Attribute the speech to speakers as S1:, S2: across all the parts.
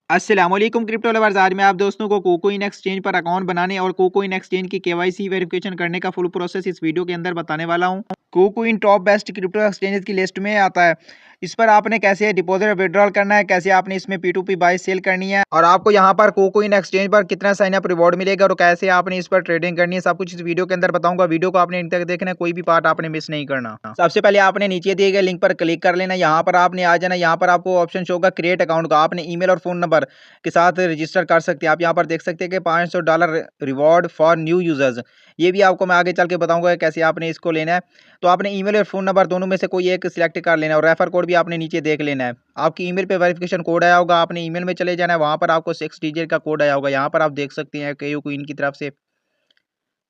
S1: अस्सलाम वालेकुम crypto lovers. आज मैं आप दोस्तों को कोकोइन एक्सचेंज पर अकाउंट बनाने और कोकोइन एक्सचेंज की केवाईसी वेरिफिकेशन करने का फुल प्रोसेस इस वीडियो के अंदर बताने वाला हूं। कोकोइन टॉप बेस्ट क्रिप्टो एक्सचेंजेस की लिस्ट में आता है। इस पर आपने कैसे डिपॉजिट विड्रॉल करना है, कैसे आपने इसमें P2P बाय सेल करनी है और आपको यहाँ पर कोकोइन एक्सचेंज पर कितना साइन अप रिवॉर्ड मिलेगा और कैसे आपने इस पर ट्रेडिंग करनी है, सब कुछ इस वीडियो के अंदर बताऊंगा। वीडियो को आपने अंत तक देखना है, कोई भी पार्ट आपने मिस नहीं करना। सबसे पहले आपने नीचे दिए गए लिंक पर क्लिक कर लेना। यहाँ पर आपने आ जाना। यहाँ पर आपको ऑप्शन शो होगा क्रिएट अकाउंट का। आपने ईमेल और फोन नंबर के साथ रजिस्टर कर सकते हैं। आप यहाँ पर देख सकते हैं कि $500 रिवॉर्ड फॉर न्यू यूजर्स। ये भी आपको मैं आगे चल के बताऊंगा कैसे आपने इसको लेना है। तो आपने ईमेल और फोन नंबर दोनों में से कोई एक सिलेक्ट कर लेना है और रेफर कोड भी आपने नीचे देख लेना है। आपकी ईमेल पे वेरिफिकेशन कोड आया होगा, आपने ईमेल में चले जाना है, वहां पर आपको 6 डिजिट का कोड आया होगा। यहाँ पर आप देख सकते हैं केयू क्वीन की तरफ से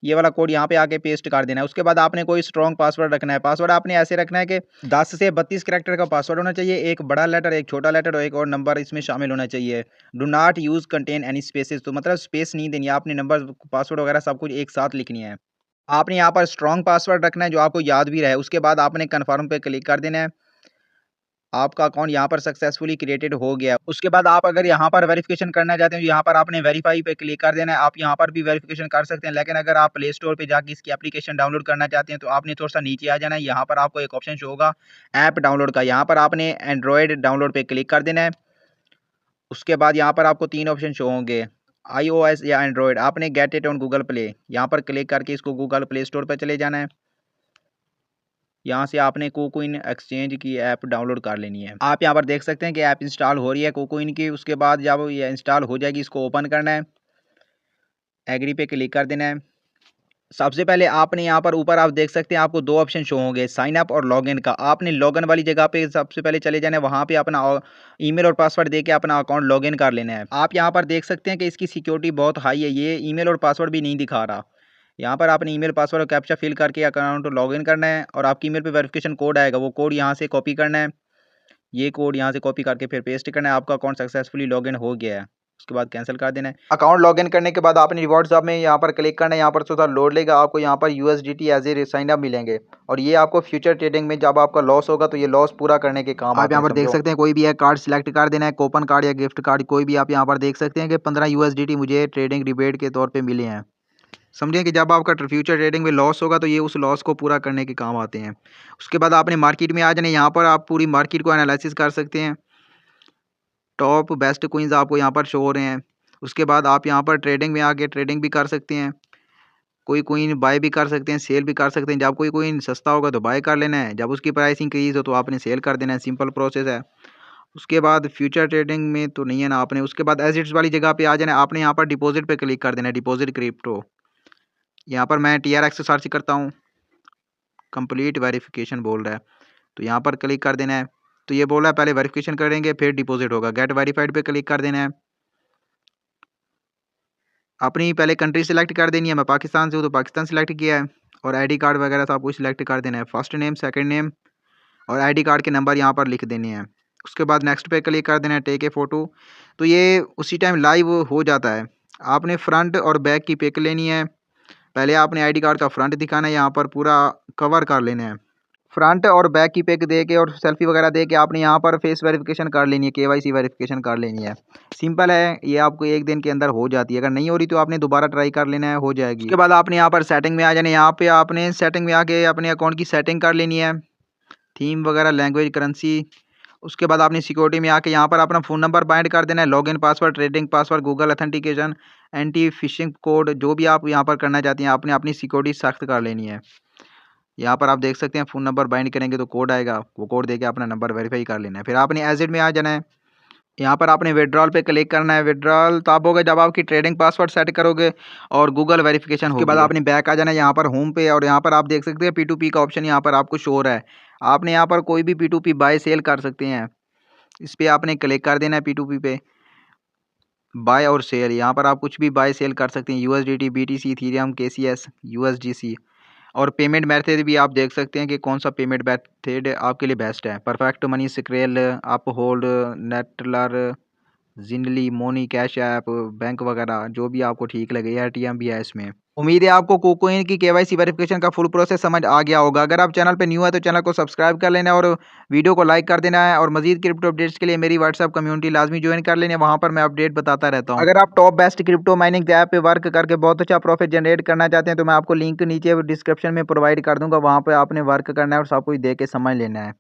S1: ये वाला कोड यहाँ पे आके पेस्ट कर देना है। उसके बाद आपने कोई स्ट्रॉन्ग पासवर्ड रखना है। पासवर्ड आपने ऐसे रखना है कि 10 से 32 कैरेक्टर का पासवर्ड होना चाहिए। एक बड़ा लेटर, एक छोटा लेटर और एक और नंबर इसमें शामिल होना चाहिए। Do not use contain any spaces, तो मतलब स्पेस नहीं देनी है। आपने नंबर, पासवर्ड वगैरह सब कुछ एक साथ लिखनी है। आपने यहाँ पर स्ट्रॉन्ग पासवर्ड रखना है जो आपको याद भी रहे। उसके बाद आपने कन्फर्म पे क्लिक कर देना है। आपका अकाउंट यहाँ पर सक्सेसफुली क्रिएटेड हो गया। उसके बाद आप अगर यहाँ पर वेरिफिकेशन करना चाहते हैं, यहाँ पर आपने वेरीफाई पे क्लिक कर देना है। आप यहाँ पर भी वेरिफिकेशन कर सकते हैं, लेकिन अगर आप प्ले स्टोर पे जाके इसकी एप्लीकेशन डाउनलोड करना चाहते हैं तो आपने थोड़ा सा नीचे आ जाना है। यहाँ पर आपको एक ऑप्शन शो होगा ऐप डाउनलोड का। यहाँ पर आपने एंड्रॉयड डाउनलोड पे क्लिक कर देना है। उसके बाद यहाँ पर आपको 3 ऑप्शन शो होंगे, iOS या एंड्रॉयड। आपने get it on Google play, यहाँ पर क्लिक करके इसको गूगल प्ले स्टोर पर चले जाना है। यहाँ से आपने कोकोइन एक्सचेंज की ऐप डाउनलोड कर लेनी है। आप यहाँ पर देख सकते हैं कि ऐप इंस्टॉल हो रही है कोकोइन की। उसके बाद जब ये इंस्टॉल हो जाएगी इसको ओपन करना है, एग्री पे क्लिक कर देना है। सबसे पहले आपने यहाँ पर ऊपर आप देख सकते हैं आपको 2 ऑप्शन शो होंगे, साइन अप और लॉगिन का। आपने लॉगिन वाली जगह पे सबसे पहले चले जाना है, वहाँ पे अपना ईमेल और पासवर्ड देके अपना अकाउंट लॉगिन कर लेना है। आप यहाँ पर देख सकते हैं कि इसकी सिक्योरिटी बहुत हाई है, ये ईमेल और पासवर्ड भी नहीं दिखा रहा। यहाँ पर आपने ईमेल, पासवर्ड और कैप्चा फिल करके अकाउंट लॉगिन करना है और आपकी ईमेल पे वेरिफिकेशन कोड आएगा, वो कोड यहाँ से कॉपी करना है। ये कोड यहाँ से कॉपी करके फिर पेस्ट करना है। आपका अकाउंट सक्सेसफुली लॉगिन हो गया है। उसके बाद कैंसिल कर देना है। अकाउंट लॉगिन करने के बाद आपने रिवॉर्ड्स में यहाँ पर क्लिक करना है। यहाँ पर थोड़ा लोड लेगा, आपको यहाँ पर USDT as a sign up मिलेंगे और ये आपको फ्यूचर ट्रेडिंग में जब आपका लॉस होगा तो ये लॉस पूरा करने के काम आप यहाँ पर देख सकते हैं। कोई भी एक कार्ड सिलेक्ट कर देना है, कूपन कार्ड या गिफ्ट कार्ड कोई भी। आप यहाँ पर देख सकते हैं कि 15 USDT मुझे ट्रेडिंग रिबेट के तौर पर मिले हैं। समझिए कि जब आपका फ्यूचर ट्रेडिंग में लॉस होगा तो ये उस लॉस को पूरा करने के काम आते हैं। उसके बाद आपने मार्केट में आ जाना। यहाँ पर आप पूरी मार्केट को एनालिसिस कर सकते हैं। टॉप बेस्ट कोइंस आपको यहाँ पर शो हो रहे हैं। उसके बाद आप यहाँ पर ट्रेडिंग में आके ट्रेडिंग भी कर सकते हैं। कोई कोइन बाय भी कर सकते हैं, सेल भी कर सकते हैं। जब कोई कोइन सस्ता होगा तो बाय कर लेना है, जब उसकी प्राइस इंक्रीज हो तो आपने सेल कर देना है। सिंपल प्रोसेस है। उसके बाद फ्यूचर ट्रेडिंग में तो नहीं है ना आपने। उसके बाद एसिड्स वाली जगह पे आ जाना है। आपने यहाँ पर डिपॉजिट पे क्लिक कर देना है, डिपॉजिट क्रिप्टो। यहाँ पर मैं TRX सर्च करता हूँ, कंप्लीट वेरिफिकेशन बोल रहा है तो यहाँ पर क्लिक कर देना है। तो ये बोल रहा है पहले वेरिफिकेशन करेंगे फिर डिपॉजिट होगा। गेट वेरीफाइड पे क्लिक कर देना है। अपनी पहले कंट्री सिलेक्ट कर देनी है। मैं पाकिस्तान से हूँ तो पाकिस्तान सिलेक्ट किया है और आईडी कार्ड वगैरह सब कुछ सिलेक्ट कर देना है। फर्स्ट नेम, सेकंड नेम और आईडी कार्ड के नंबर यहाँ पर लिख देने हैं। उसके बाद नेक्स्ट पे क्लिक कर देना है, टेक ए फ़ोटो। तो ये उसी टाइम लाइव हो जाता है। आपने फ्रंट और बैक की पिक लेनी है। पहले आपने आईडी कार्ड का फ्रंट दिखाना है, यहाँ पर पूरा कवर कर लेना है। फ्रंट और बैक की पिक दे के और सेल्फी वगैरह दे के आपने यहाँ पर फेस वेरिफिकेशन कर लेनी है, KYC वेरिफिकेशन कर लेनी है। सिंपल है, ये आपको एक दिन के अंदर हो जाती है। अगर नहीं हो रही तो आपने दोबारा ट्राई कर लेना है, हो जाएगी। उसके बाद आपने यहाँ पर सेटिंग में आ जाना है। यहाँ पे आपने सेटिंग में आके अपने अकाउंट की सेटिंग कर लेनी है, थीम वगैरह, लैंग्वेज, करेंसी। उसके बाद आपने सिक्योरिटी में आके यहाँ पर अपना फ़ोन नंबर बाइंड कर देना है, login password, trading password, Google authentication, anti fishing code, जो भी आप यहाँ पर करना चाहते हैं आपने अपनी सिक्योरिटी सख्त कर लेनी है। यहाँ पर आप देख सकते हैं फ़ोन नंबर बाइंड करेंगे तो कोड आएगा, वो कोड देके अपना नंबर वेरीफाई कर लेना है। फिर आपने एजिट में आ जाना है। यहाँ पर आपने विड्रॉल पे क्लिक करना है। विड्रॉल तब होगा जब आपकी ट्रेडिंग पासवर्ड सेट करोगे और गूगल वेरिफिकेशन होगी। उसके बाद आपने बैक आ जाना है यहाँ पर होम पे और यहाँ पर आप देख सकते हैं P2P का ऑप्शन यहाँ पर आपको शो हो रहा है। आपने यहाँ पर कोई भी P2P बाय सेल कर सकते हैं, इस पर आपने क्लिक कर देना है। P2P पे बाय और सेल, यहाँ पर आप कुछ भी बाय सेल कर सकते हैं। USDT, BTC, Ethereum, KCS, USDC। और पेमेंट मेथड भी आप देख सकते हैं कि कौन सा पेमेंट मेथड आपके लिए बेस्ट है। Perfect money, Skrill, Uphold, Neteller, जिनली, मोनी, कैश ऐप, बैंक वगैरह जो भी आपको ठीक लगे। ATM भी है इसमें। उम्मीद है आपको कोकोइन की केवाईसी वेरिफिकेशन का फुल प्रोसेस समझ आ गया होगा। अगर आप चैनल पे न्यू है तो चैनल को सब्सक्राइब कर लेना और वीडियो को लाइक कर देना है और मज़ीद क्रिप्टो अपडेट्स के लिए मेरी व्हाट्सएप कम्युनिटी लाज़मी जॉइन कर लेना, वहाँ पर मैं अपडेट बताता रहता हूँ। अगर आप top best crypto mining app पे वर्क करके बहुत अच्छा प्रॉफिट जनरेट करना चाहते हैं तो मैं आपको लिंक नीचे डिस्क्रिप्शन में प्रोवाइड कर दूँगा, वहाँ पे आपने वर्क करना है और सब कुछ देख के समझ लेना है।